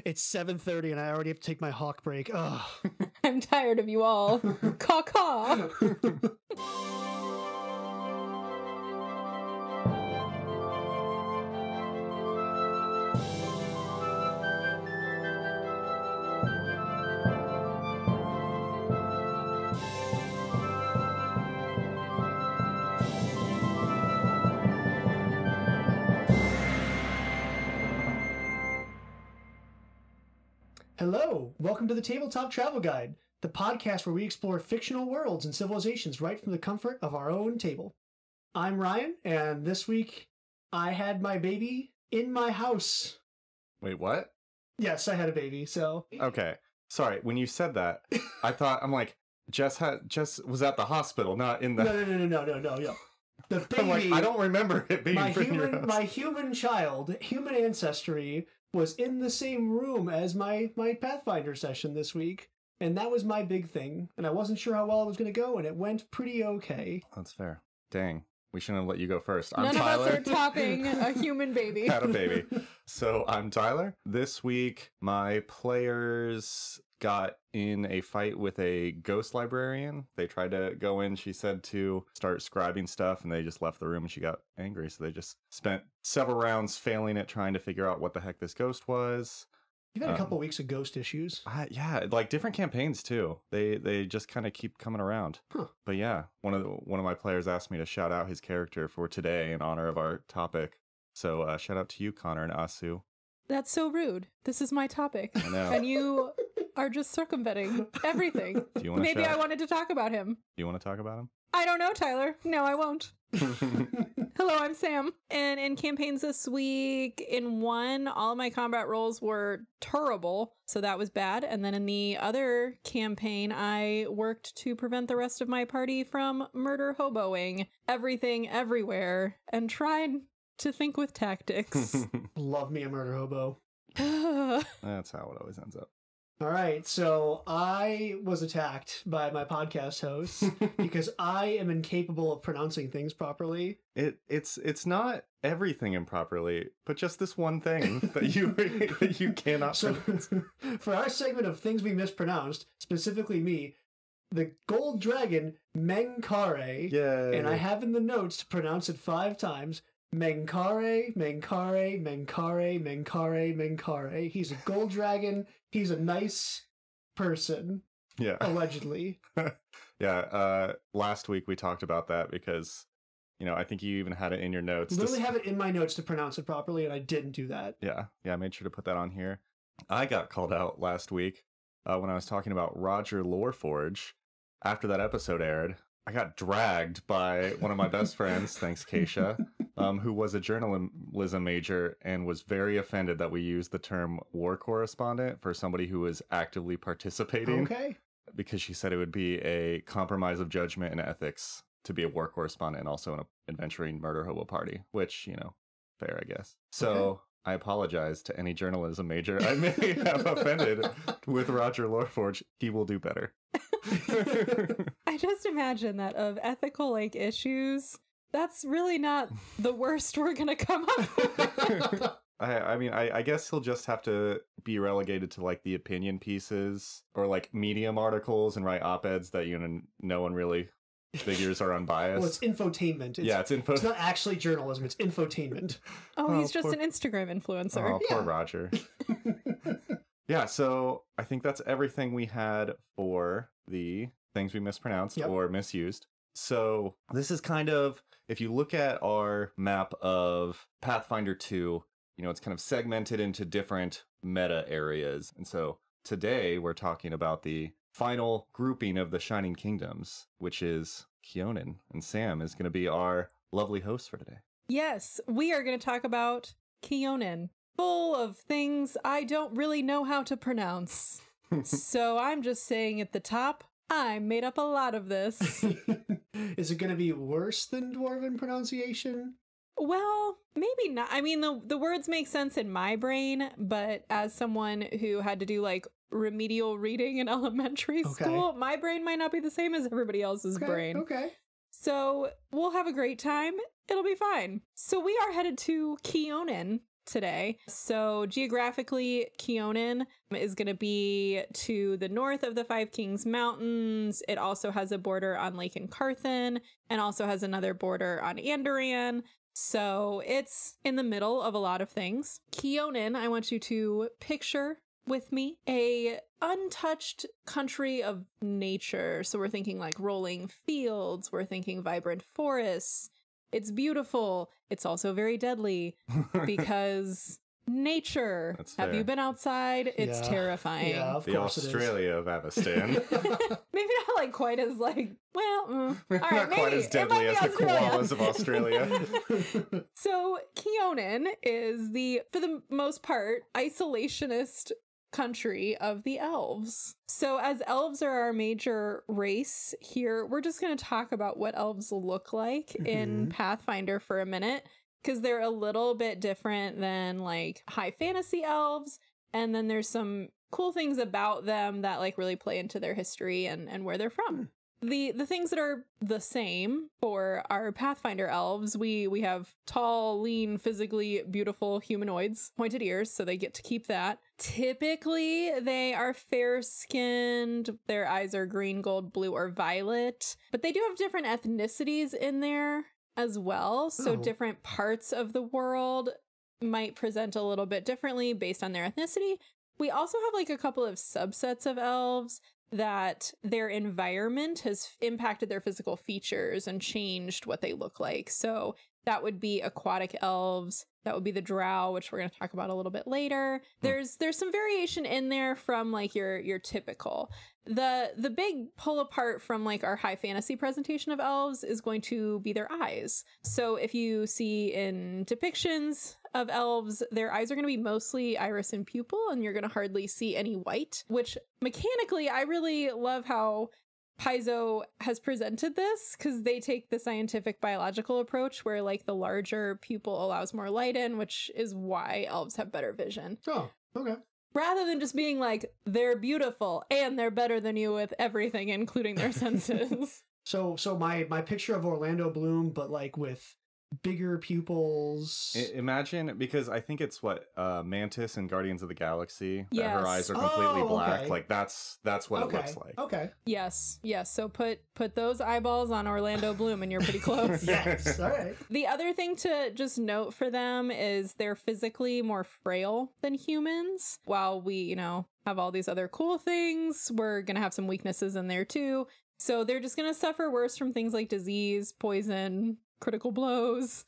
It's 7:30 and I already have to take my hawk break. Ugh. I'm tired of you all. Caw-caw. Hello, welcome to the Tabletop Travel Guide, the podcast where we explore fictional worlds and civilizations right from the comfort of our own table. I'm Ryan, and this week I had my baby in my house. Wait, what? Yes, I had a baby, so... Okay, sorry, when you said that, I thought, I'm like, Jess was at the hospital, not in the... No. The baby... I'm like, I don't remember it being in your house. My human child, human ancestry... was in the same room as my Pathfinder session this week, and that was my big thing, and I wasn't sure how well it was going to go, and it went pretty okay. That's fair. Dang, we shouldn't have let you go first. I'm None Tyler. of us are topping a human baby. Had a baby. So I'm Tyler. This week, my players got in a fight with a ghost librarian. They tried to go in, she said, to start scribing stuff, and they just left the room and she got angry. So they just spent several rounds failing at trying to figure out what the heck this ghost was. You've had a couple weeks of ghost issues. Yeah, like different campaigns too. They just kind of keep coming around. Huh. But yeah, one of my players asked me to shout out his character for today in honor of our topic. So shout out to you, Connor and Asu. That's so rude. This is my topic. I know. And you are just circumventing everything. Do you want Maybe I wanted to talk about him. Do you want to talk about him? I don't know, Tyler. No, I won't. Hello, I'm Sam. And in campaigns this week, in one, all of my combat rolls were terrible, so that was bad. And then in the other campaign, I worked to prevent the rest of my party from murder hoboing everything everywhere and tried to think with tactics. Love me a murder hobo. That's how it always ends up. All right, so I was attacked by my podcast host because I am incapable of pronouncing things properly. It's not everything improperly, but just this one thing that you cannot pronounce. For our segment of things we mispronounced, specifically me, the gold dragon Menkare, Yay. and I have in the notes to pronounce it 5 times. Menkare, Menkare, Menkare, Menkare, Menkare. He's a gold dragon. He's a nice person. Yeah. Allegedly. Yeah. Last week we talked about that because, I think you even had it in your notes. Literally have it in my notes to pronounce it properly, and I didn't do that. Yeah. I made sure to put that on here. I got called out last week when I was talking about Roger Loreforge. After that episode aired, I got dragged by one of my best friends, thanks Keisha, who was a journalism major and was very offended that we used the term war correspondent for somebody who was actively participating. Okay. Because she said it would be a compromise of judgment and ethics to be a war correspondent and also an adventuring murder hobo party, which, fair, I guess. So Okay. I apologize to any journalism major I may have offended with Roger Loreforge. He will do better. I just imagine that of ethical issues, that's really not the worst we're gonna come up with. I guess he'll just have to be relegated to the opinion pieces or Medium articles and write op-eds that no one really figures are unbiased. Well, it's infotainment. It's not actually journalism. It's infotainment. Oh, he's just an Instagram influencer. Oh, poor Roger. Yeah, so I think that's everything we had for the things we mispronounced or misused. So this is kind of, if you look at our map of Pathfinder 2, it's kind of segmented into different meta areas. And so today we're talking about the final grouping of the Shining Kingdoms, which is Kyonin. And Sam is going to be our lovely host for today. Yes, we are going to talk about Kyonin, full of things I don't really know how to pronounce. So I'm just saying at the top, I made up a lot of this. Is it going to be worse than Dwarven pronunciation? Well, maybe not. I mean, the words make sense in my brain, but as someone who had to do remedial reading in elementary school, my brain might not be the same as everybody else's brain. Okay. So we'll have a great time. It'll be fine. So we are headed to Kyonin, today. So geographically, Kyonin is going to be to the north of the Five Kings Mountains. It also has a border on Lake Encarthen and also has another border on Andoran. So it's in the middle of a lot of things. Kyonin, I want you to picture with me a untouched country of nature. So we're thinking like rolling fields, we're thinking vibrant forests. It's beautiful. It's also very deadly because nature. Have you been outside? It's terrifying. Yeah, of the course Australia of Avestan. Maybe not like quite as like, well, all right, not maybe. quite as deadly as the koalas of Australia. So Kyonin is the, for the most part, isolationist country of the elves. So as elves are our major race here, we're just going to talk about what elves look like in Pathfinder for a minute, because they're a little bit different than like high fantasy elves. And then there's some cool things about them that like really play into their history and where they're from. The things that are the same for our Pathfinder elves, we have tall, lean, physically beautiful humanoids, pointed ears, so they get to keep that. Typically, they are fair-skinned. Their eyes are green, gold, blue, or violet. But they do have different ethnicities in there as well. So different parts of the world might present a little bit differently based on their ethnicity. We also have like a couple of subsets of elves that their environment has impacted their physical features and changed what they look like. So that would be aquatic elves. That would be the drow, which we're going to talk about a little bit later. There's some variation in there from like your typical. The big pull apart from like our high fantasy presentation of elves is going to be their eyes. So if you see in depictions of elves, their eyes are going to be mostly iris and pupil, and you're going to hardly see any white, which mechanically I really love how Paizo has presented this, because they take the scientific biological approach where like the larger pupil allows more light in, which is why elves have better vision. Oh, okay. Rather than just being like, they're beautiful and they're better than you with everything, including their senses. So my picture of Orlando Bloom, but like with bigger pupils. Imagine, because I think it's what Mantis and Guardians of the Galaxy, that her Yes. eyes are completely black. Okay. Like that's what it looks like. Okay. Yes. So put those eyeballs on Orlando Bloom and you're pretty close. Yes. All right. The other thing to just note for them is they're physically more frail than humans. While we, have all these other cool things, we're going to have some weaknesses in there too. So they're just going to suffer worse from things like disease, poison, critical blows.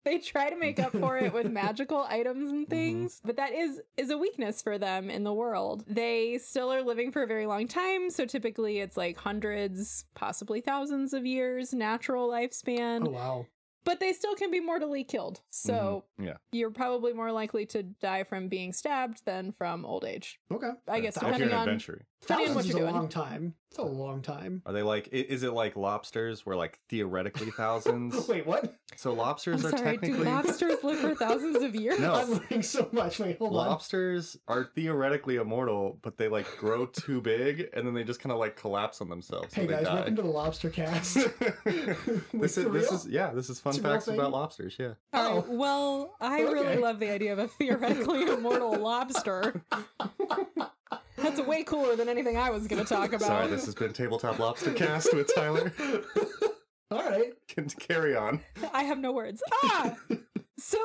They try to make up for it with magical items and things, but that is a weakness for them in the world. They still are living for a very long time, so typically it's like hundreds, possibly thousands of years natural lifespan. Oh, wow. But they still can be mortally killed. So you're probably more likely to die from being stabbed than from old age. Okay. I guess if you're depending an on adventurer. what you're a doing. long time. It's a long time. Are they like, is it like lobsters where like theoretically thousands? Wait, what? So lobsters I'm are sorry, technically... do lobsters live for thousands of years? No. I'm learning so much. Wait, hold on. Lobsters are theoretically immortal, but they like grow too big and then they just kind of like collapse on themselves. Hey guys, welcome to the Lobster Cast. This is fun facts about lobsters. Yeah. All right. Well, I really love the idea of a theoretically immortal lobster. That's way cooler than anything I was going to talk about. Sorry, this has been Tabletop Lobster Cast with Tyler. All right. Can carry on. I have no words. So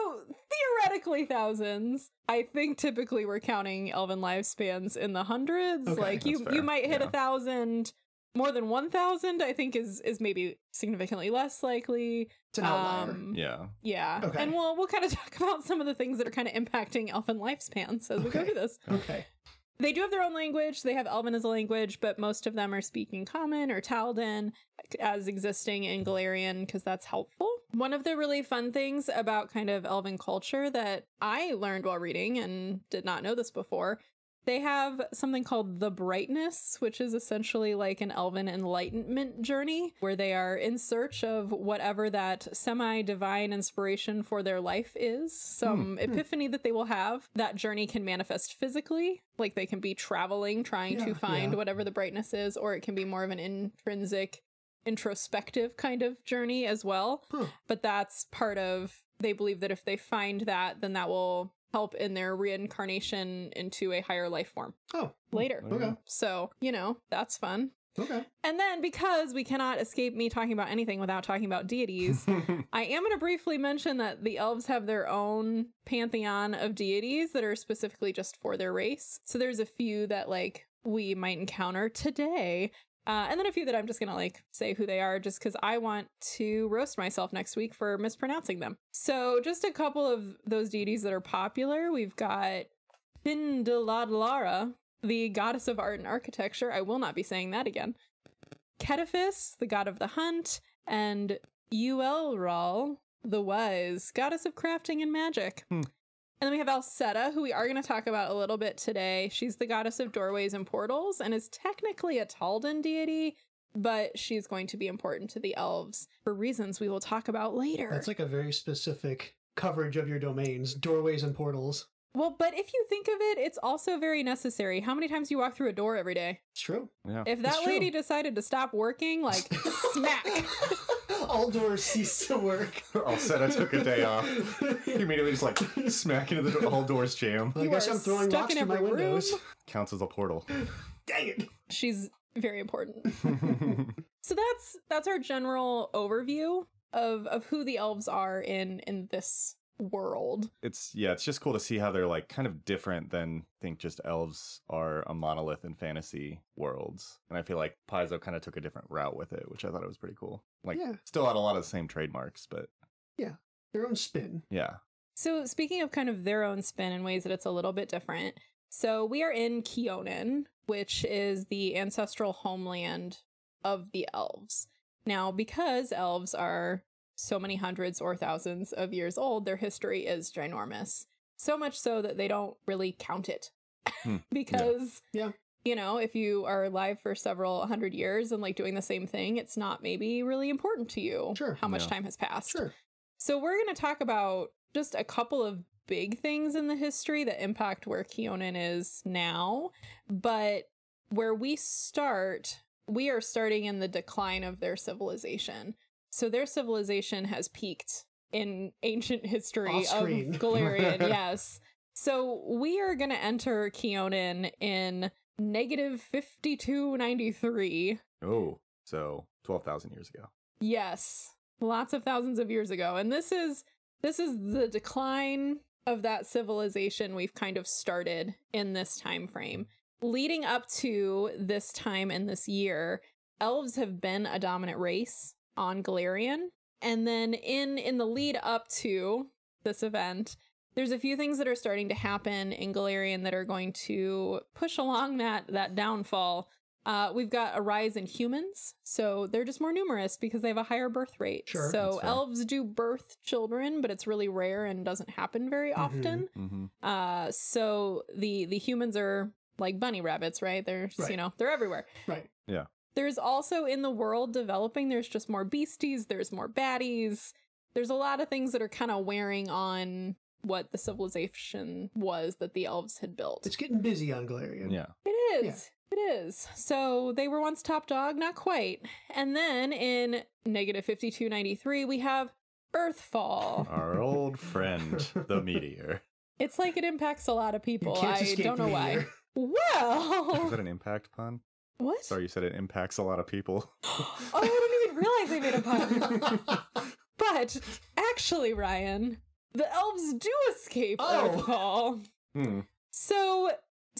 theoretically thousands. I think typically we're counting elven lifespans in the hundreds. Okay, like you might hit 1,000. More than 1,000, I think, is maybe significantly less likely. It's an outlier. Yeah. Okay. And we'll kind of talk about some of the things that are kind of impacting elven lifespans as we go through this. Okay. They do have their own language. They have Elven as a language, but most of them are speaking Common or Taldan as existing in Golarion because that's helpful. One of the really fun things about kind of Elven culture that I learned while reading and did not know this before, they have something called the Brightness, which is essentially like an Elven enlightenment journey where they are in search of whatever that semi-divine inspiration for their life is, some epiphany that they will have. That journey can manifest physically, like they can be traveling, trying to find whatever the brightness is, or it can be more of an intrinsic, introspective kind of journey as well. But that's part of they believe that if they find that, then that will help in their reincarnation into a higher life form. Oh, later. Okay. So, you know, that's fun. Okay. And then, because we cannot escape me talking about anything without talking about deities, I am going to briefly mention that the elves have their own pantheon of deities that are specifically just for their race. So there's a few that, like, we might encounter today. And then a few that I'm just going to, like, say who they are just because I want to roast myself next week for mispronouncing them. So just a couple of those deities that are popular. We've got Pindaladlara, the goddess of art and architecture. I will not be saying that again. Ketaphis, the god of the hunt, and Uelral, the wise, goddess of crafting and magic. And then we have Alceta, who we are going to talk about a little bit today. She's the goddess of doorways and portals and is technically a Taldan deity, but she's going to be important to the elves for reasons we will talk about later. That's like a very specific coverage of your domains, doorways and portals. Well, but if you think of it, it's also very necessary. How many times do you walk through a door every day? It's true. Yeah. If that lady decided to stop working, like, smack. All doors cease to work. Alceta took a day off. He immediately just, like, smack into the door. All doors jam. I guess I'm throwing rocks through my windows. Counts as a portal. Dang it. She's very important. So that's our general overview of who the elves are in this world. It's just cool to see how they're, like, kind of different than I think just elves are a monolith in fantasy worlds. And I feel like Paizo kind of took a different route with it, which I thought it was pretty cool. Like, still had a lot of the same trademarks, but Their own spin. Yeah. So speaking of kind of their own spin in ways that it's a little bit different, so we are in Kyonin, which is the ancestral homeland of the elves. Now, because elves are so many hundreds or thousands of years old, their history is ginormous. So much so that they don't really count it. Because, you know, if you are alive for several hundred years and, like, doing the same thing, it's not maybe really important to you how much time has passed. So we're going to talk about just a couple of big things in the history that impact where Kyonin is now. But where we are starting in the decline of their civilization. So their civilization has peaked in ancient history of Golarion, yes. So we are going to enter Kyonin in negative 5293. Oh, so 12,000 years ago. Yes, lots of thousands of years ago. And this is the decline of that civilization we've kind of started in this time frame. Leading up to this time in this year, elves have been a dominant race on Golarion. And then in the lead up to this event, there's a few things that are starting to happen in Golarion that are going to push along that downfall. We've got a rise in humans, so they're just more numerous because they have a higher birth rate. So elves do birth children, but it's really rare and doesn't happen very often. So the humans are like bunny rabbits, right? They're just, you know, they're everywhere. Right. Yeah. There's also in the world developing, there's just more beasties, there's more baddies. There's a lot of things that are kind of wearing on what the civilization was that the elves had built. It's getting busy on Golarion. Yeah. It is. It is. So they were once top dog, not quite. And then in negative 5293, we have Earthfall. Our old friend, the meteor. It's like it impacts a lot of people. I don't know why. Well. Is that an impact pun? What? Sorry, you said it impacts a lot of people. Oh, I didn't even realize I made a pun. But actually, Ryan, the elves do escape Earthfall. So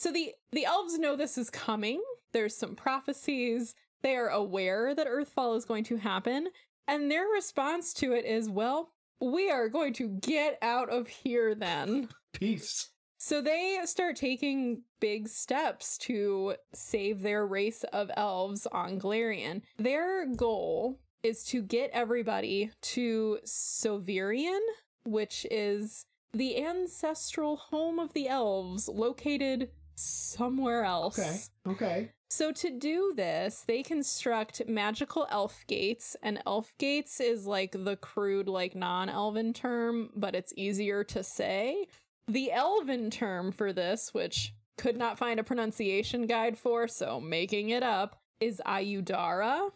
the elves know this is coming. There's some prophecies. They are aware that Earthfall is going to happen. And their response to it is, well, we are going to get out of here then. Peace. So they start taking big steps to save their race of elves on Golarion. Their goal is to get everybody to Sovirion, which is the ancestral home of the elves, located somewhere else. Okay. So to do this, they construct magical elf gates, and elf gates is like the crude, like non-elven term, but it's easier to say. The elven term for this, which could not find a pronunciation guide for, so making it up, is Ayudara.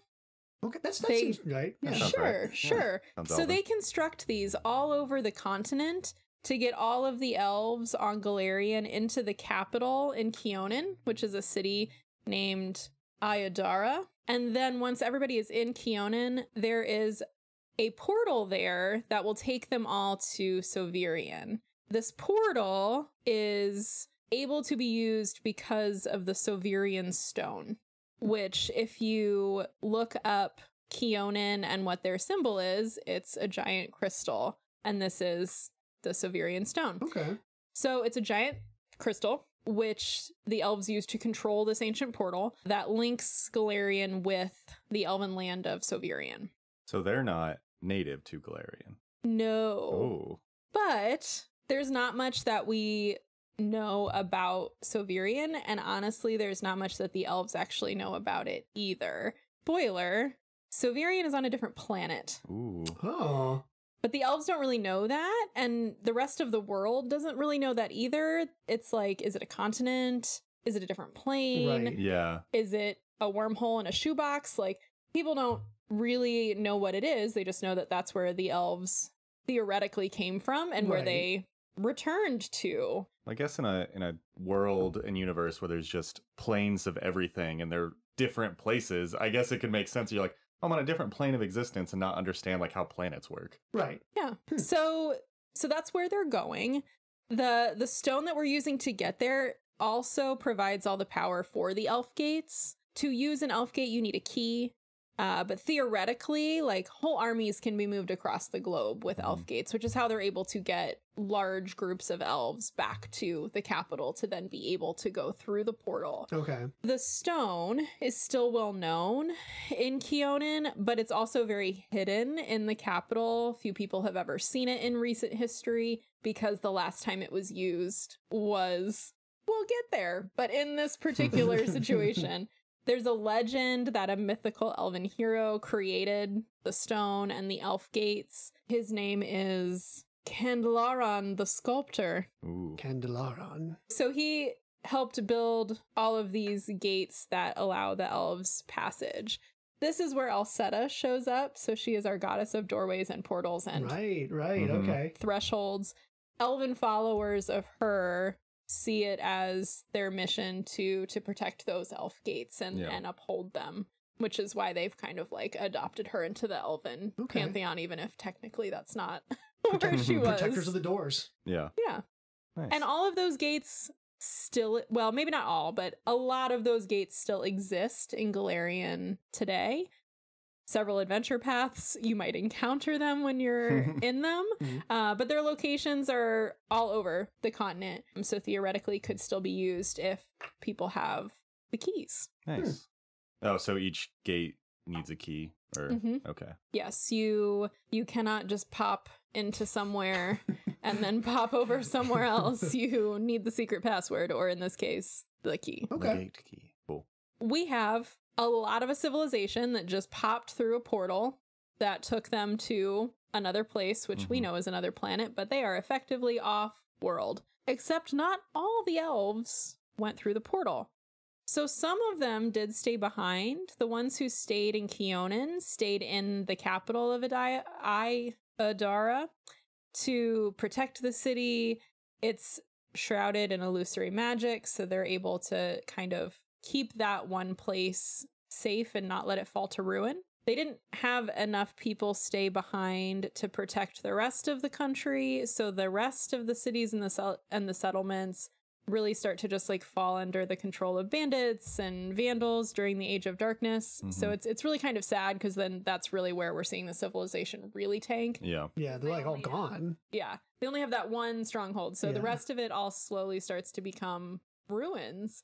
Okay, that seems right. Yeah. Sure, right. sure. Sounds So elven. they construct these all over the continent to get all of the elves on Golarion into the capital in Kyonin, which is a city named Ayadara. And then once everybody is in Kyonin, there is a portal there that will take them all to Sovirian. This portal is able to be used because of the Sovirian stone, which if you look up Kyonin and what their symbol is, it's a giant crystal. And this is the Sovirian stone. Okay. So it's a giant crystal, which the elves use to control this ancient portal that links Golarion with the elven land of Sovirian. So they're not native to Golarion. No. Oh. But there's not much that we know about Sovirian, and honestly, there's not much that the elves actually know about it either. Spoiler, Sovirian is on a different planet. Ooh. Oh. But the elves don't really know that, and the rest of the world doesn't really know that either. It's like, is it a continent? Is it a different plane? Right. Yeah. Is it a wormhole in a shoebox? Like, people don't really know what it is. They just know that that's where the elves theoretically came from and where Right. they returned to. I guess in a world and universe where there's just planes of everything and they're different places, I guess it could make sense. You're like, I'm on a different plane of existence and not understand like how planets work. Right. Yeah. So that's where they're going. The stone that we're using to get there also provides all the power for the elf gates. To use an elf gate, you need a key. But theoretically, like, whole armies can be moved across the globe with elf gates, which is how they're able to get large groups of elves back to the capital to then be able to go through the portal. Okay. The stone is still well known in Kyonin, but it's also very hidden in the capital. Few people have ever seen it in recent history because the last time it was used was, we'll get there, but in this particular situation. There's a legend that a mythical elven hero created the stone and the elf gates. His name is Golarion the Sculptor. Ooh. Candelaron. So he helped build all of these gates that allow the elves passage. This is where Alceta shows up. So she is our goddess of doorways and portals and Right. Mhm. Okay. thresholds. Elven followers of her see it as their mission to protect those elf gates and uphold them, which is why they've kind of like adopted her into the elven pantheon, even if technically that's not where she was. Protectors of the doors. Yeah. Yeah. Nice. And all of those gates still, well, maybe not all, but a lot of those gates still exist in Golarion today. Several adventure paths, you might encounter them when you're in them, but their locations are all over the continent, so theoretically could still be used if people have the keys. Nice. Oh, so each gate needs a key, or okay. Yes, you cannot just pop into somewhere and then pop over somewhere else. You need the secret password, or in this case, the key. Okay. The gate key. Cool. We have a lot of a civilization that just popped through a portal that took them to another place, which we know is another planet, but they are effectively off-world. Except not all the elves went through the portal. So some of them did stay behind. The ones who stayed in Kyonin stayed in the capital of Ayadara to protect the city. It's shrouded in illusory magic, so they're able to kind of keep that one place safe and not let it fall to ruin. They didn't have enough people stay behind to protect the rest of the country, so the rest of the cities and the settlements really start to just like fall under the control of bandits and vandals during the Age of Darkness. So it's really kind of sad, because then that's really where we're seeing the civilization really tank. Yeah. Yeah, they're like all gone. Yeah, they only have that one stronghold, so the rest of it all slowly starts to become ruins.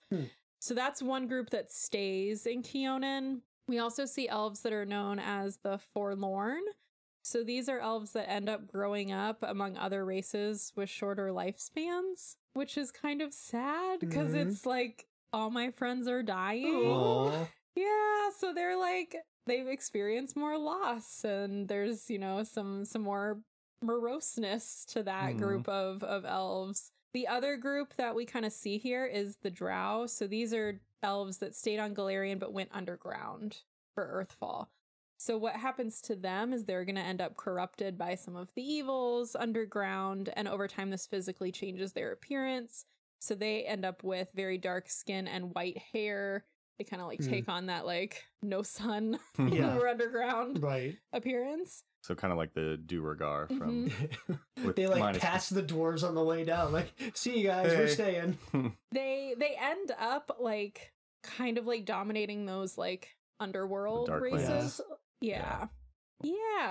So that's one group that stays in Kyonin. We also see elves that are known as the Forlorn. So these are elves that end up growing up among other races with shorter lifespans, which is kind of sad because it's like, all my friends are dying. Aww. Yeah, so they're like, they've experienced more loss, and there's, you know, some more moroseness to that group of elves. The other group that we kind of see here is the Drow. So these are elves that stayed on Golarion but went underground for Earthfall. So what happens to them is they're going to end up corrupted by some of the evils underground, and over time this physically changes their appearance. So they end up with very dark skin and white hair. They kind of like take on that like no sun or underground appeararance. So kind of like the Duergar from... They like pass the dwarves on the way down. Like, see you guys, we're staying. They end up like kind of like dominating those like underworld races. Yeah.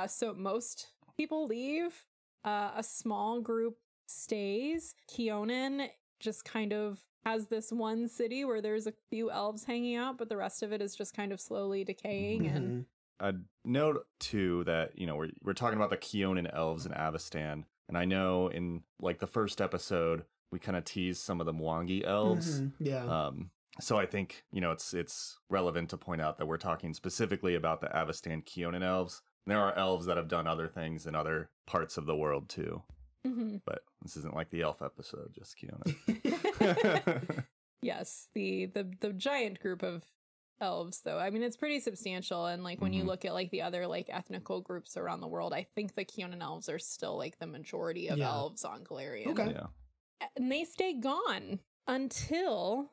So most people leave. A small group stays. Kyonin just kind of has this one city where there's a few elves hanging out, but the rest of it is just kind of slowly decaying. And I'd note too that, you know, we're talking about the Kyonin elves in Avestan, and I know in like the first episode we kind of teased some of the Mwangi elves. So I think, you know, it's relevant to point out that we're talking specifically about the Avestan Kyonin elves. There are elves that have done other things in other parts of the world too. But this isn't like the elf episode, just Kyonin. Yes, the giant group of elves, though. I mean, it's pretty substantial, and like when you look at like the other like ethnical groups around the world, I think the Kyonin elves are still like the majority of elves on Golarion. Okay. And they stay gone until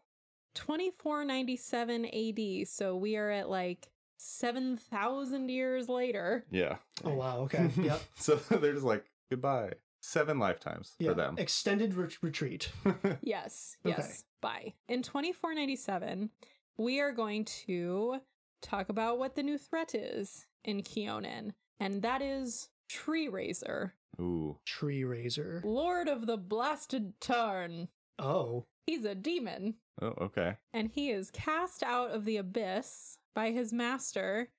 2497 AD. So we are at like 7,000 years later. Yeah. Oh wow. Okay. Yep. So they're just like, goodbye. 7 lifetimes for them. Extended retreat. Yes. Bye. In 2497, we are going to talk about what the new threat is in Kyonin, and that is Tree Raiser. Ooh. Tree Raiser. Lord of the Blasted Tarn. Oh. He's a demon. Oh, okay. And he is cast out of the abyss by his master,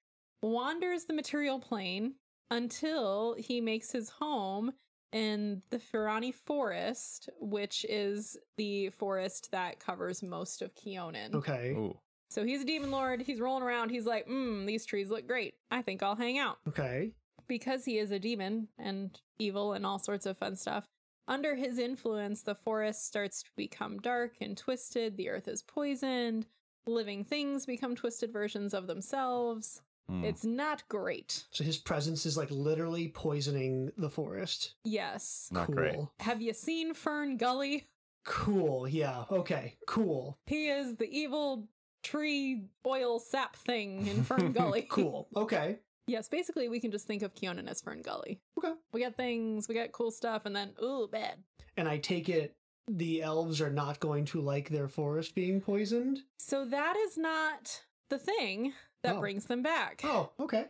wanders the material plane until he makes his home in the Firani Forest, which is the forest that covers most of Kyonin. Okay. Ooh. So he's a demon lord. He's rolling around. He's like, these trees look great. I think I'll hang out. Okay. Because he is a demon and evil and all sorts of fun stuff. Under his influence, the forest starts to become dark and twisted. The earth is poisoned. Living things become twisted versions of themselves. It's not great. So his presence is like literally poisoning the forest. Yes. Not great. Have you seen Fern Gully? Cool. Yeah. Okay. Cool. He is the evil tree oil sap thing in Fern Gully. Cool. Okay. Yes, basically we can just think of Kyonin as Fern Gully. Okay. We got things, we got cool stuff, and then, ooh, bad. And I take it the elves are not going to like their forest being poisoned? So that is not the thing that brings them back. Oh, okay.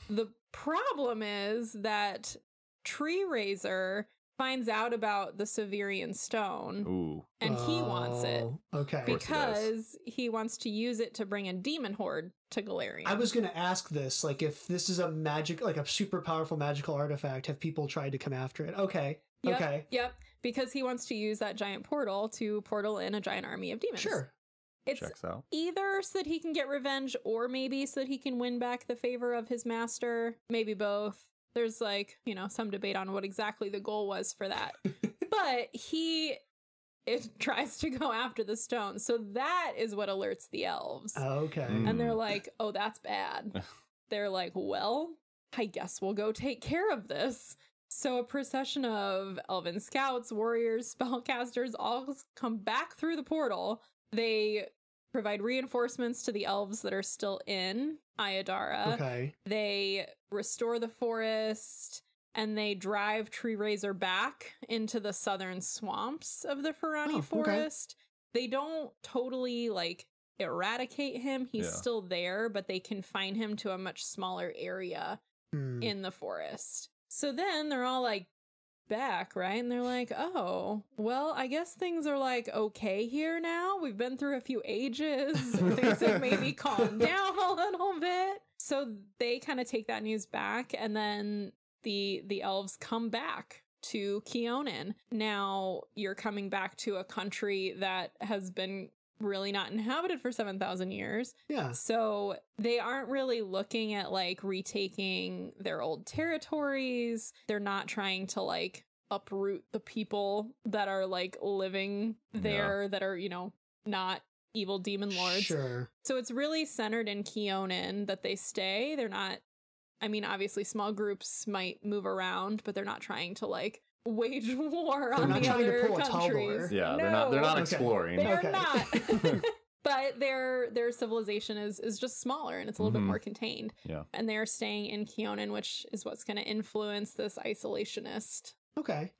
The problem is that Tree Raiser finds out about the Severian Stone. Ooh. And he wants it. Okay. Because he wants to use it to bring a demon horde to Golarion. I was going to ask this, like if this is a magic, like a super powerful magical artifact, have people tried to come after it? Okay. Yep, okay. Yep. Because he wants to use that giant portal to portal in a giant army of demons. Sure. It's checks out. Either so that he can get revenge or maybe so that he can win back the favor of his master. Maybe both. There's like, you know, some debate on what exactly the goal was for that. But it tries to go after the stone. So that is what alerts the elves. Okay. And they're like, oh, that's bad. They're like, well, I guess we'll go take care of this. So a procession of elven scouts, warriors, spellcasters all come back through the portal. They provide reinforcements to the elves that are still in Ayadara. Okay. They restore the forest, and they drive Tree Raiser back into the southern swamps of the Firani Forest. They don't totally, like, eradicate him. He's still there, but they confine him to a much smaller area in the forest. So then they're all, like, back, right? And they're like, oh, well, I guess things are, like, okay here now. We've been through a few ages. Things have maybe calmed down a little bit. So they kind of take that news back, and then the elves come back to Kyonin. Now you're coming back to a country that has been really not inhabited for 7,000 years. Yeah. So they aren't really looking at like retaking their old territories. They're not trying to like uproot the people that are like living there that are, you know, not evil demon lords. Sure. So it's really centered in Kyonin that they stay. They're not I mean, obviously small groups might move around, but they're not trying to like wage war on the other countries. Yeah, no, they're not exploring. They're not. But their civilization is just smaller and it's a little bit more contained. Yeah. And they're staying in Kyonin, which is what's going to influence this isolationist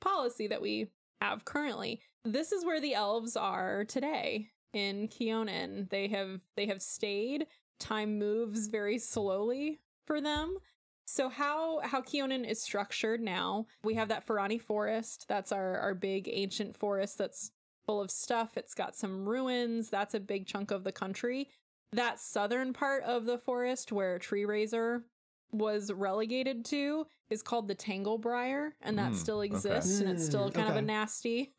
policy that we have currently. This is where the elves are today in Kyonin. They have stayed. Time moves very slowly for them. So how Kyonin is structured now, we have that Ferrani forest. That's our big ancient forest that's full of stuff. It's got some ruins. That's a big chunk of the country. That southern part of the forest where Tree Razor was relegated to is called the Tanglebriar, and that still exists, and it's still kind of a nasty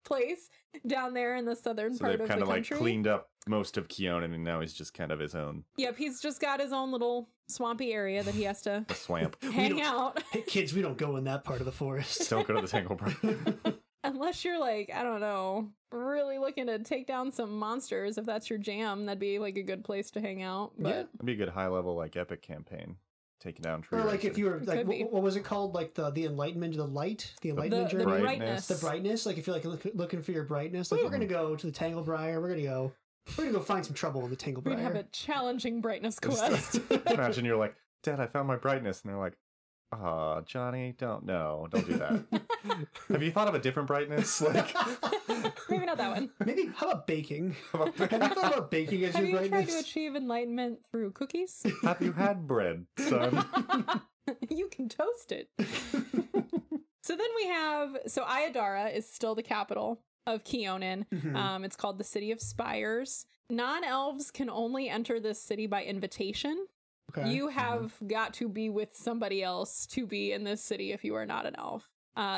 place down there in the southern part of the country. So they've kind of like cleaned up most of Kyonin, and now he's just kind of his own. Yep, he's just got his own little swampy area that he has to swamp hang out. Hey kids, we don't go in that part of the forest. Don't go to the Tanglebriar. Unless you're like, I don't know, really looking to take down some monsters. If that's your jam, that'd be like a good place to hang out. But yeah, it'd be a good high level like epic campaign. Taking down Tree Or like Razor. if you were like, what was it called? Like the enlightenment, the light, the enlightenment journey, the brightness. The brightness. Like if you're like looking for your brightness, like we're gonna go to the Tanglebriar. We're gonna go find some trouble in the Tanglebriar. We'd have a challenging brightness quest. Imagine you're like, Dad, I found my brightness, and they're like, "Ah, Johnny, don't do that." Have you thought of a different brightness? Like, maybe not that one. Maybe how about baking? Have you thought about baking as your brightness? Have you tried to achieve enlightenment through cookies? Have you had bread, son? You can toast it. So then we have, Ayadara is still the capital of Kyonin. It's called the City of Spires. Non-elves can only enter this city by invitation. Okay. You have got to be with somebody else to be in this city if you are not an elf.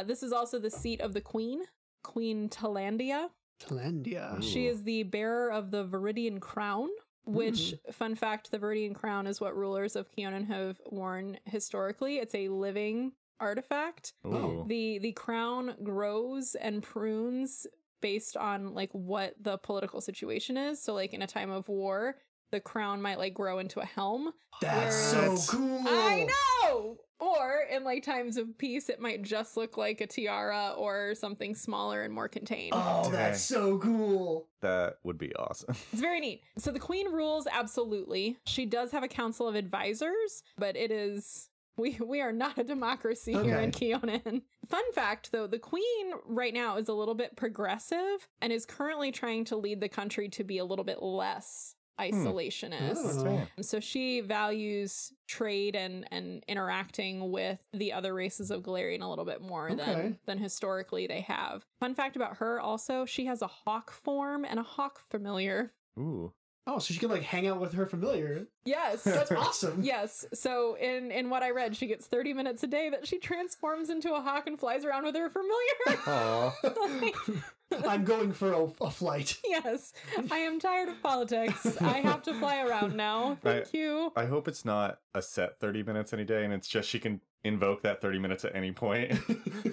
This is also the seat of the queen, Queen Talandia. Talandia. She is the bearer of the Viridian crown, which, fun fact, the Viridian crown is what rulers of Kyonin have worn historically. It's a living artifact. Ooh. The crown grows and prunes based on like what the political situation is. So like in a time of war, the crown might like grow into a helm. That's so cool. I know. Or in like times of peace, it might just look like a tiara or something smaller and more contained. Oh, that's so cool. That would be awesome. It's very neat. So the queen rules absolutely. She does have a council of advisors, but it is... We are not a democracy here in Kyonin. Fun fact, though, the queen right now is a little bit progressive and is currently trying to lead the country to be a little bit less isolationist. So she values trade and interacting with the other races of Golarion a little bit more than historically they have. Fun fact about her also, she has a hawk form and a hawk familiar. Ooh. Oh, so she can like hang out with her familiar. Yes. That's awesome. Yes. So in what I read, she gets 30 minutes a day that she transforms into a hawk and flies around with her familiar. Aww. I'm going for a flight. Yes. I am tired of politics. I have to fly around now. Thank you. I hope it's not a set 30 minutes any day and it's just she can invoke that 30 minutes at any point.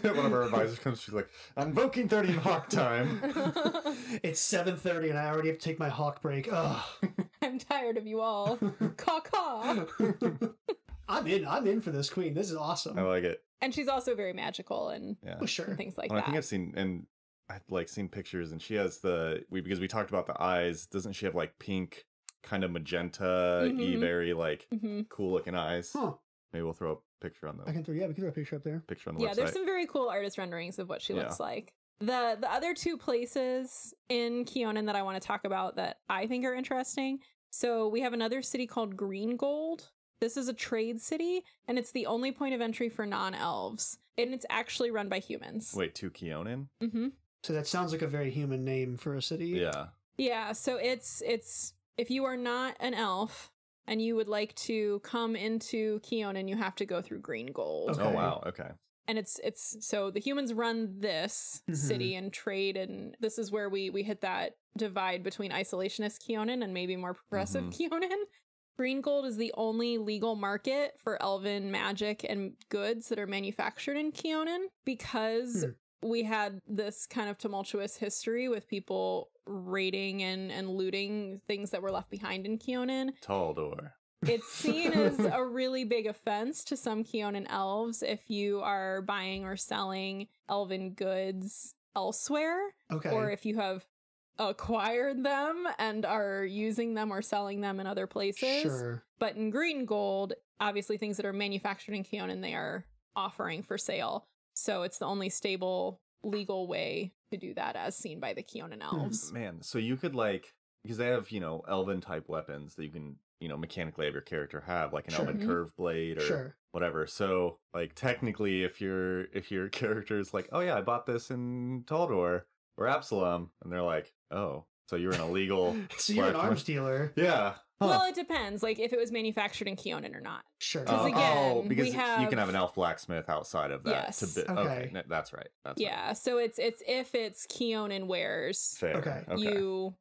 One of our advisors comes, she's like, I'm invoking 30 in hawk time. It's 7:30 and I already have to take my hawk break. Ugh. I'm tired of you all. Caw-caw. I'm in for this queen. This is awesome. I like it. And she's also very magical and, sure. Things like well, that. I think I've seen pictures and she has because we talked about the eyes, doesn't she have like pink, kind of magenta-y, very like cool looking eyes? Huh. Maybe we'll throw a picture on the we can throw a picture up there. Picture on the website. There's some very cool artist renderings of what she looks like. The other two places in Kyonin that I want to talk about that I think are interesting. So we have another city called Green Gold. This is a trade city, and it's the only point of entry for non-elves. And it's actually run by humans. Wait, to Kyonin? Mm-hmm. So that sounds like a very human name for a city. Yeah. Yeah, so it's if you are not an elf and you would like to come into Kyonin, you have to go through Green Gold. Okay. Oh wow, okay. And it's so the humans run this city and trade, and this is where we hit that divide between isolationist Kyonin and maybe more progressive Kyonin. Green Gold is the only legal market for elven magic and goods that are manufactured in Kyonin because we had this kind of tumultuous history with people raiding and looting things that were left behind in Kyonin. Taldor. It's seen as a really big offense to some Kyonin elves if you are buying or selling elven goods elsewhere. Okay. Or if you have acquired them and are using them or selling them in other places. Sure. But in green gold, obviously things that are manufactured in Kyonin, they are offering for sale. So it's the only stable legal way to do that as seen by the Kyonin elves. Man, so you could like, because they have, elven type weapons that you can, mechanically have your character have, like an elven curve blade or whatever. So like technically if your character's like, oh yeah, I bought this in Taldor or Absalom, and they're like, oh, so you're an illegal so you're an arms dealer. Yeah. Huh. Well, it depends, like if it was manufactured in Kyonin or not. Sure. Because again, because we have... you can have an elf blacksmith outside of that. Yes. Okay, that's right. Yeah, so it's if it's Kyonin wares. Fair. Okay. You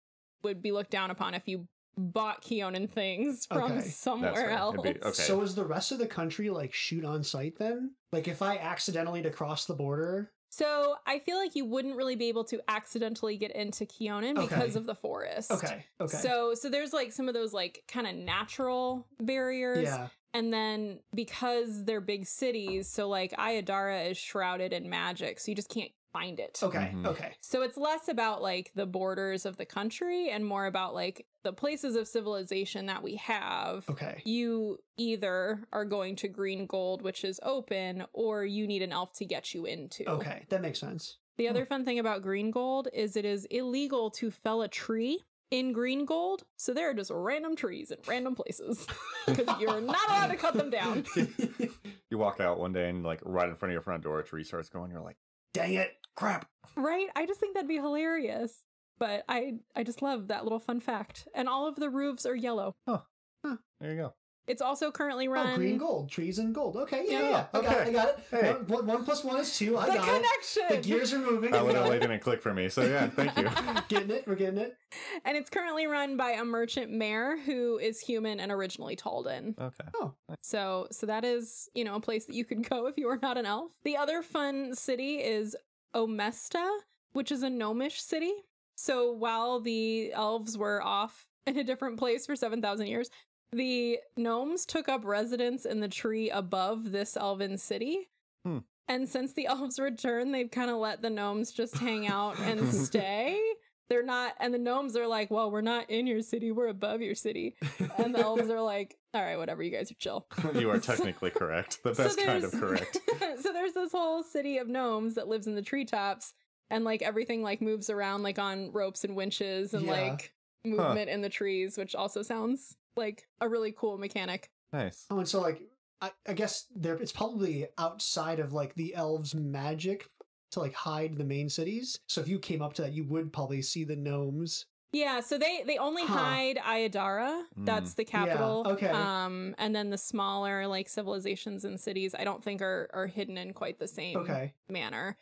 would be looked down upon if you bought Kyonin things from somewhere else. So is the rest of the country like shoot on sight then? Like if I accidentally to cross the border? So I feel like you wouldn't really be able to accidentally get into Kyonin because of the forest. Okay. So there's like some of those like kind of natural barriers. Yeah. And then because they're big cities, so like Ayadara is shrouded in magic, so you just can't find it. Okay. So it's less about like the borders of the country and more about like the places of civilization that we have. Okay. You either are going to green gold, which is open, or you need an elf to get you into. Okay, that makes sense. The other fun thing about green gold is it is illegal to fell a tree in green gold. So there are just random trees in random places because you're not allowed to cut them down. You walk out one day and like right in front of your front door, a tree starts going. You're like, dang it, crap. Right? I just think that'd be hilarious. But I just love that little fun fact. And all of the roofs are yellow. Oh, there you go. It's also currently run... Oh, green gold. Trees and gold. Okay, yeah. I got it. Hey. One plus one is two. I got connection. it. The gears are moving. That literally didn't click for me. So yeah, thank you. We're getting it. And it's currently run by a merchant mayor who is human and originally Taldan. Okay. Oh. So that is, a place that you could go if you are not an elf. The other fun city is Omesta, which is a gnomish city. So while the elves were off in a different place for 7,000 years, the gnomes took up residence in the tree above this elven city. And since the elves returned, they've kind of let the gnomes just hang out and stay. They're not, and the gnomes are like, well, we're not in your city, we're above your city. And the elves are like, all right, whatever, you guys are chill. You are technically correct. The best kind of correct. So there's this whole city of gnomes that lives in the treetops, and like everything like moves around like on ropes and winches and like movement in the trees, which also sounds like a really cool mechanic. Nice. Oh, and so like I guess it's probably outside of like the elves' magic to like hide the main cities. So if you came up to that, you would probably see the gnomes. Yeah, so they only hide Ayadara. That's the capital. Yeah, okay. And then the smaller like civilizations and cities, I don't think are hidden in quite the same manner.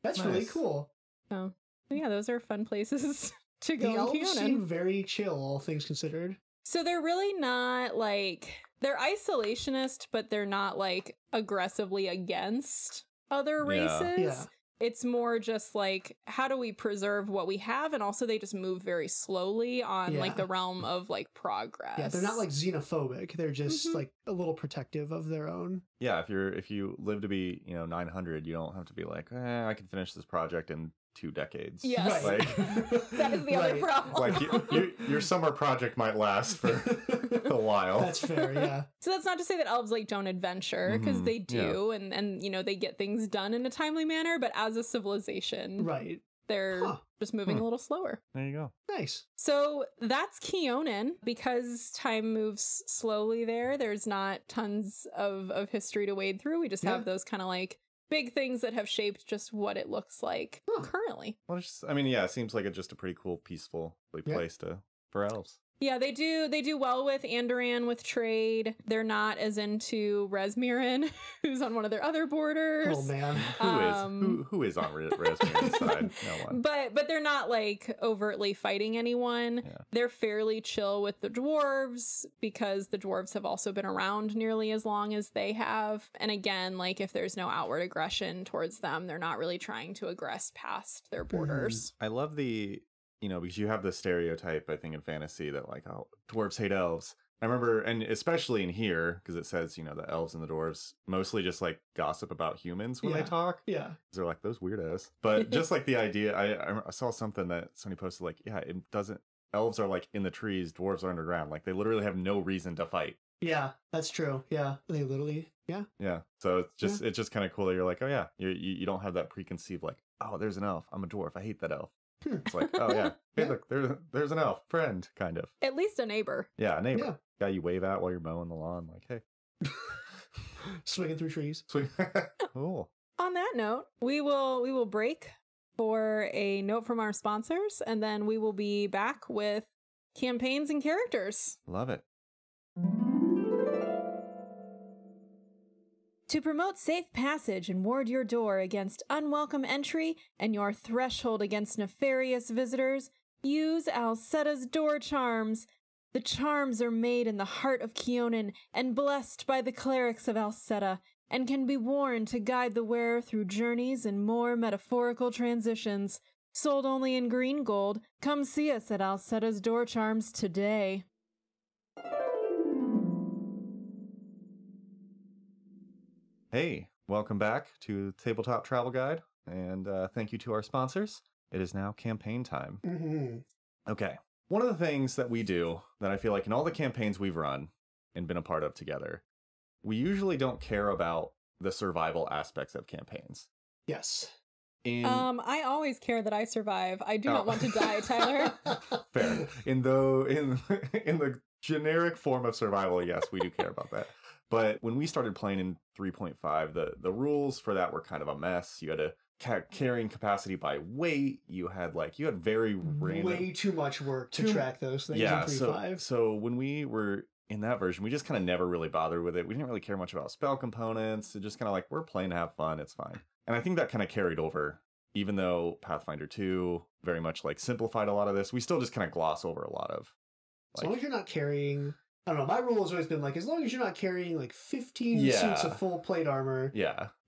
That's nice. Really cool. So yeah, those are fun places to go. The elves seem very chill, all things considered. So they're really not like, they're isolationist, but they're not like aggressively against other races. Yeah. It's more just like, how do we preserve what we have? And also they just move very slowly on like the realm of like progress. Yeah, they're not like xenophobic. They're just like a little protective of their own. Yeah, if you live to be, 900, you don't have to be like, I can finish this project in 2 decades. Yes. Like, that is the other problem. Like your summer project might last for a while. That's fair, yeah. So that's not to say that elves like don't adventure, because they do, and they get things done in a timely manner, but as a civilization, they're just moving a little slower. There you go. Nice. So that's Kyonin. Because time moves slowly there's not tons of history to wade through. We just have those kind of like big things that have shaped just what it looks like currently. Well, it seems like it's just a pretty cool, peaceful place for elves. Yeah, they do well with Andoran with trade. They're not as into Resmirin, who's on one of their other borders. Oh man, who is on Resmirin's side? No one. But they're not like overtly fighting anyone. Yeah. They're fairly chill with the dwarves because the dwarves have also been around nearly as long as they have. And again, like if there's no outward aggression towards them, they're not really trying to aggress past their borders. I love because you have the stereotype, I think, in fantasy that like, oh, dwarves hate elves. I remember, and especially in here, because it says, the elves and the dwarves mostly just like gossip about humans when they talk. Yeah. They're like, those weirdos. But just like the idea, I saw something that somebody posted like, yeah, it doesn't, elves are like in the trees, dwarves are underground. Like they literally have no reason to fight. Yeah, that's true. Yeah. They literally, yeah. Yeah. So it's just kind of cool that you're like, oh yeah, you don't have that preconceived like, oh, there's an elf. I'm a dwarf. I hate that elf. It's like, oh yeah, hey look, there's an elf friend, kind of. At least a neighbor. Yeah, a neighbor. Guy you wave at while you're mowing the lawn, like, hey. Swinging through trees. Cool. On that note, we will break for a note from our sponsors, and then we will be back with campaigns and characters. Love it. To promote safe passage and ward your door against unwelcome entry and your threshold against nefarious visitors, use Alcetta's door charms. The charms are made in the heart of Kyonin and blessed by the clerics of Alcetta, and can be worn to guide the wearer through journeys and more metaphorical transitions. Sold only in green gold, come see us at Alcetta's door charms today. Hey, welcome back to Tabletop Travel Guide, and thank you to our sponsors. It is now campaign time. Mm-hmm. Okay. One of the things that we do that I feel like in all the campaigns we've run and been a part of together, we usually don't care about the survival aspects of campaigns. Yes. I always care that I survive. I do not want to die, Tyler. Fair. In the generic form of survival, yes, we do care about that. But when we started playing in 3.5, the rules for that were kind of a mess. You had a carrying capacity by weight. You had very random, way too much work to track those things in 3.5. So when we were in that version, we just kind of never really bothered with it. We didn't really care much about spell components. It just kind of like, we're playing to have fun. It's fine. And I think that kind of carried over. Even though Pathfinder 2 very much like simplified a lot of this, we still just kind of gloss over a lot of. As long as you're not carrying, I don't know, my rule has always been like, as long as you're not carrying like 15 suits of full plate armor,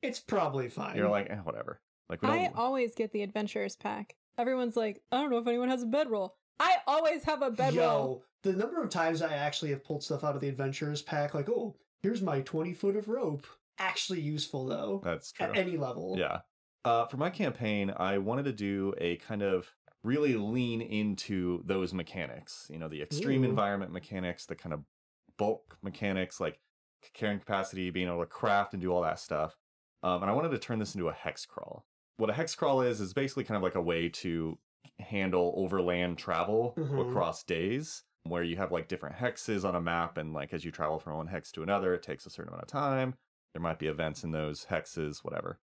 it's probably fine. You're like, whatever. Like I always get the adventurers pack. Everyone's like, I don't know if anyone has a bedroll. I always have a bedroll. The number of times I actually have pulled stuff out of the adventurers pack, like, oh, here's my 20 foot of rope. Actually useful though. That's true. At any level. Yeah. For my campaign, I wanted to do a kind of really lean into those mechanics. The extreme environment mechanics, the kind of bulk mechanics, like carrying capacity, being able to craft and do all that stuff. And I wanted to turn this into a hex crawl. What a hex crawl is basically kind of like a way to handle overland travel across days, where you have like different hexes on a map, and like as you travel from one hex to another, it takes a certain amount of time. There might be events in those hexes, whatever.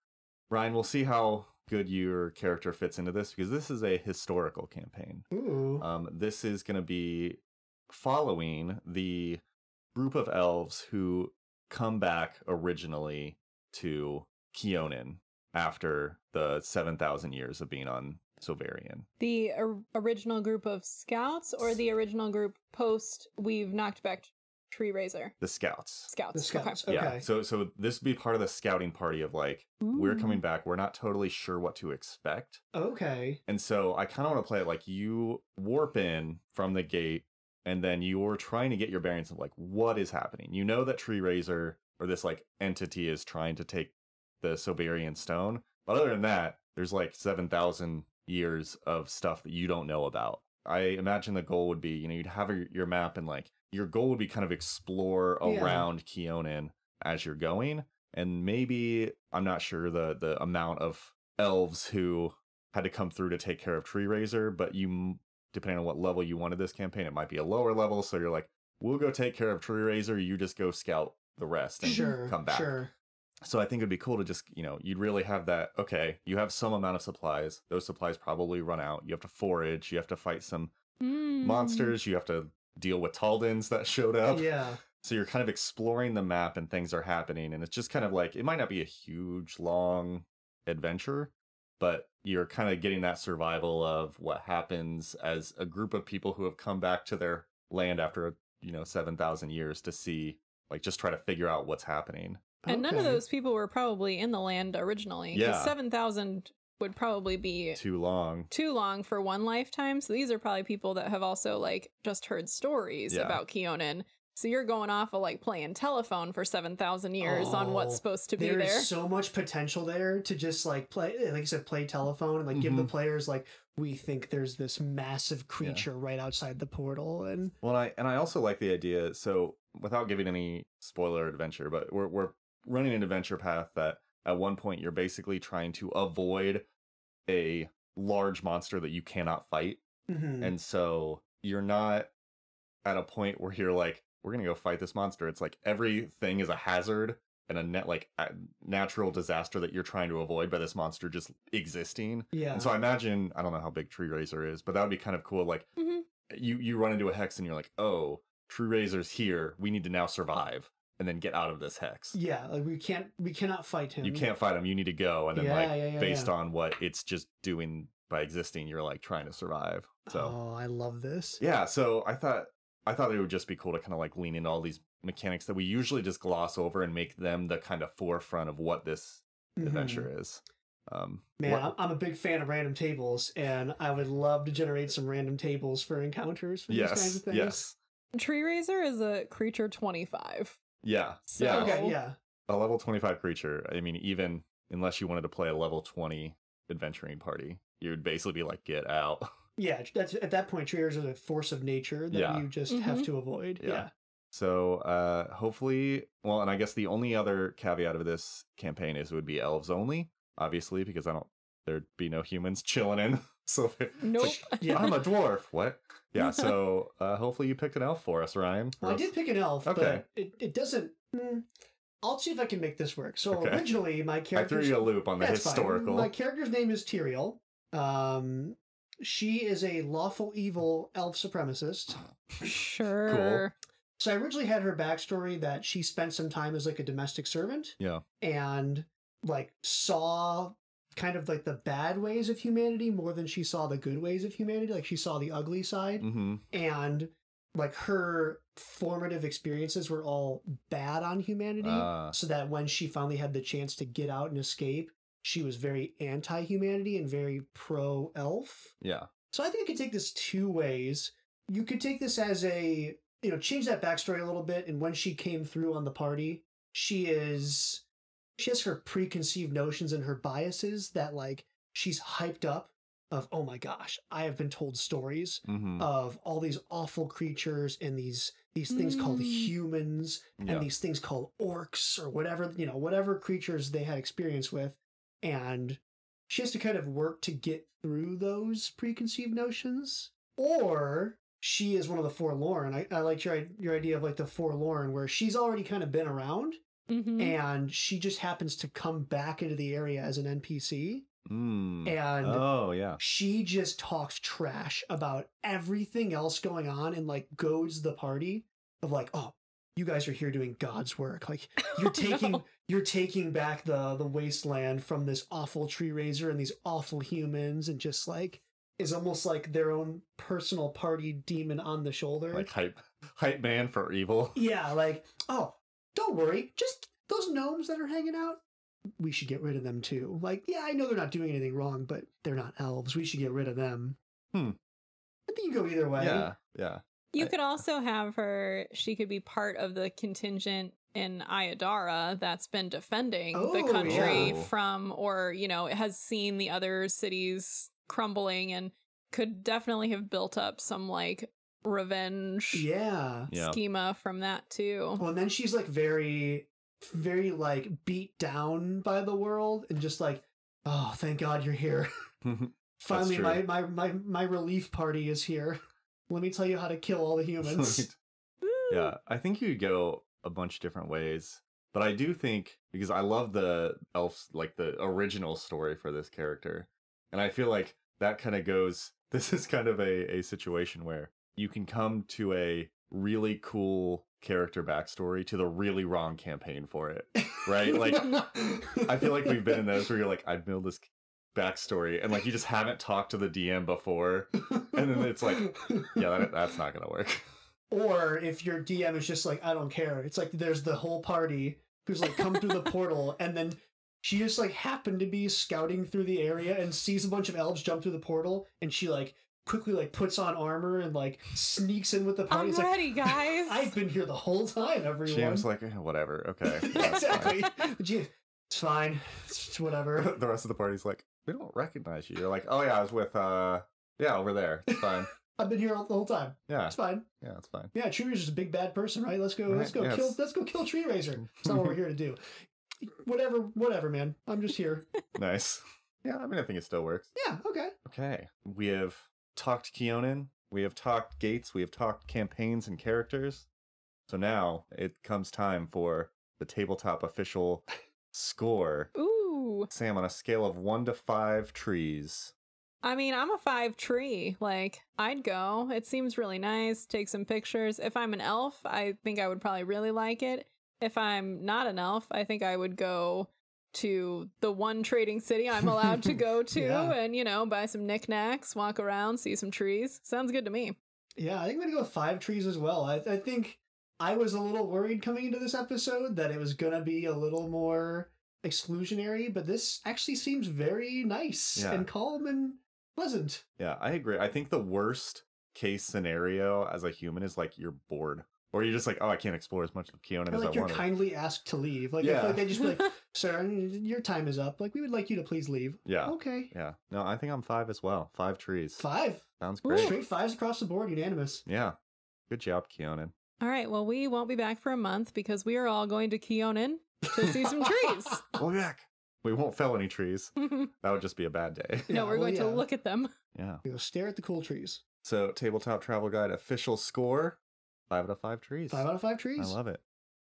Ryan, we'll see how good your character fits into this, because this is a historical campaign. Ooh. This is going to be following the group of elves who come back originally to Kyonin after the 7,000 years of being on Silverian. The original group of scouts, or the original group post we've knocked back Tree Raiser? The scouts. The scouts. Okay. Yeah. So this would be part of the scouting party of like, we're coming back. We're not totally sure what to expect. Okay. And so I kind of want to play it like you warp in from the gate, and then you're trying to get your bearings of like, what is happening? You know that Tree Raiser, or this like entity, is trying to take the Silverian stone. But other than that, there's like 7,000 years of stuff that you don't know about. I imagine the goal would be, you'd have your map, and like your goal would be kind of explore around Kyonin as you're going. And maybe, I'm not sure the amount of elves who had to come through to take care of Tree Raiser, but you, depending on what level you wanted this campaign, it might be a lower level. So you're like, we'll go take care of Tree Raiser, you just go scout the rest and come back. Sure. So I think it'd be cool to just, you'd really have that, okay, you have some amount of supplies. Those supplies probably run out. You have to forage. You have to fight some monsters. You have to deal with Taldans that showed up. Yeah. So you're kind of exploring the map, and things are happening. And it's just kind of like, it might not be a huge, long adventure, but you're kind of getting that survival of what happens as a group of people who have come back to their land after, 7,000 years to see, like, just try to figure out what's happening. And none of those people were probably in the land originally. Yeah. 7,000 would probably be too long for one lifetime. So these are probably people that have also like just heard stories about Kyonin So you're going off of like playing telephone for 7,000 years on what's supposed to be there. There's so much potential there to just like play, like you said, play telephone and like give the players like, we think there's this massive creature right outside the portal. And well, I also like the idea. So without giving any spoiler adventure, but we're running an adventure path that at one point you're basically trying to avoid a large monster that you cannot fight. And so you're not at a point where you're like, we're going to go fight this monster. It's like everything is a hazard and a natural disaster that you're trying to avoid by this monster just existing. Yeah. And so I imagine, I don't know how big Tree Razor is, but that would be kind of cool. Like you run into a hex and you're like, oh, Tree Razor's here. We need to now survive and then get out of this hex. Yeah. Like we cannot fight him. You can't fight him. You need to go. And then based on what it's just doing by existing, you're like trying to survive. So, oh, I love this. Yeah. So I thought it would just be cool to kind of like lean into all these mechanics that we usually just gloss over and make them the kind of forefront of what this adventure is. Man, I'm a big fan of random tables, and I would love to generate some random tables for encounters for these kinds of things. Yes. Tree Razor is a creature 25. Yeah. So... yeah. Okay, yeah. A level 25 creature. I mean, even unless you wanted to play a level 20 adventuring party, you'd basically be like, get out. Yeah, that's at that point, Tree Razor is a force of nature that you just have to avoid. Yeah. So hopefully, well, and I guess the only other caveat of this campaign is it would be elves only, obviously, because there'd be no humans chilling in. So nope. Like, I'm a dwarf. What? Yeah. So hopefully you picked an elf for us, Ryan. Well, I did pick an elf, but it doesn't. I'll see if I can make this work. So originally, my character. I threw you a loop on the historical. Fine. My character's name is Tyrael. She is a lawful evil elf supremacist. Sure. Cool. So I originally had her backstory that she spent some time as like a domestic servant. Yeah. And like saw kind of like the bad ways of humanity more than she saw the good ways of humanity. Like she saw the ugly side. And like her formative experiences were all bad on humanity. So that when she finally had the chance to get out and escape, she was very anti-humanity and very pro-elf. Yeah. So I think you could take this two ways. You could take this as a, change that backstory a little bit. And when she came through on the party, she has her preconceived notions and her biases that like she's hyped up of, oh my gosh, I have been told stories of all these awful creatures and these things called humans and these things called orcs or whatever, whatever creatures they had experience with. And she has to kind of work to get through those preconceived notions. Or she is one of the forlorn. I like your idea of like the forlorn, where she's already kind of been around and she just happens to come back into the area as an NPC. And she just talks trash about everything else going on and like goads the party of like, oh, you guys are here doing God's work. Like you're taking back the wasteland from this awful Tree Razor and these awful humans, and just like is almost like their own personal party demon on the shoulder. Like hype man for evil. Yeah, like, oh, don't worry, just those gnomes that are hanging out, we should get rid of them too. Like, yeah, I know they're not doing anything wrong, but they're not elves. We should get rid of them. I think you go either way. Yeah. You could also have her, she could be part of the contingent in Ayadara that's been defending the country from, or, has seen the other cities crumbling and could definitely have built up some like revenge schema from that too. Well, and then she's like very, very like beat down by the world and just like, oh, thank God you're here. Finally, my relief party is here. Let me tell you how to kill all the humans. Yeah, I think you could go a bunch of different ways. But I do think, because I love the elves, like the original story for this character. And I feel like that kind of goes, this is kind of a situation where you can come to a really cool character backstory to the really wrong campaign for it. Right? Like, I feel like we've been in those where you're like, I'd build this backstory and like you just haven't talked to the DM before, and then it's like, yeah, that's not gonna work. Or if your DM is just like, I don't care, it's like there's the whole party who's like come through the portal, and then she just like happened to be scouting through the area and sees a bunch of elves jump through the portal, and she like quickly like puts on armor and like sneaks in with the party. I'm He's ready, like, guys. I've been here the whole time, everyone. GM's like, whatever, okay. Yeah, Exactly. GM, it's fine. It's whatever. The rest of the party's like, we don't recognize you. You're like, oh yeah, I was with, over there. It's fine. I've been here the whole time. Yeah. It's fine. Yeah, it's fine. Yeah, Tree Razor's a big bad person, right? Let's go Yes. kill Tree Razor. It's not what we're here to do. Whatever, man. I'm just here. Nice. Yeah, I mean, I think it still works. Yeah, okay. Okay. We have talked Kyonin. We have talked gates. We have talked campaigns and characters. So now it comes time for the tabletop official score. Ooh. Sam, on a scale of 1 to 5 trees. I mean, I'm a 5 tree. Like, I'd go. It seems really nice. Take some pictures. If I'm an elf, I think I would probably really like it. If I'm not an elf, I think I would go to the one trading city I'm allowed to go to and, you know, buy some knickknacks, walk around, see some trees. Sounds good to me. Yeah, I think I'm going to go with 5 trees as well. I think I was a little worried coming into this episode that it was going to be a little more exclusionary, but this actually seems very nice and calm and pleasant. Yeah, I agree. I think the worst case scenario as a human is like you're bored. Or you're just like, oh, I can't explore as much of Kyonin as I want. Like you're kindly asked to leave. Like, I feel like they just be like, sir, your time is up. Like, we would like you to please leave. Yeah. Okay. Yeah. No, I think I'm 5 as well. 5 trees. 5. Sounds great. Straight 5s across the board, unanimous. Yeah. Good job, Kyonin. All right, well, we won't be back for a month because we are all going to Kyonin to see some trees. We'll be back. We won't fell any trees. That would just be a bad day. No, we're going to look at them. Yeah. We'll stare at the cool trees. So, Tabletop Travel Guide official score, 5 out of 5 trees. 5 out of 5 trees. I love it.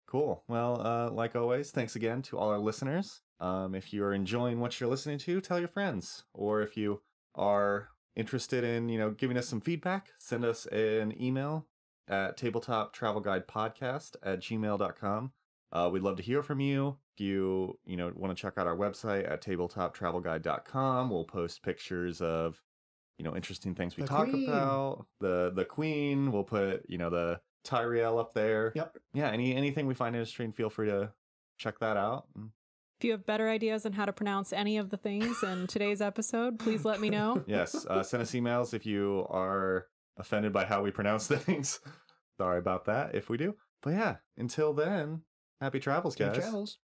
Cool. Well, like always, thanks again to all our listeners. If you're enjoying what you're listening to, tell your friends. Or if you are interested in, giving us some feedback, send us an email at tabletoptravelguidepodcast@gmail.com. We'd love to hear from you. If you, want to check out our website at tabletoptravelguide.com, we'll post pictures of, interesting things we talk about. The Queen, we'll put, the Tyrael up there. Yep. Yeah, anything we find interesting, feel free to check that out. If you have better ideas on how to pronounce any of the things in today's episode, please let me know. Yes, send us emails if you are offended by how we pronounce things. Sorry about that if we do. But yeah, until then, happy travels, guys. Happy travels.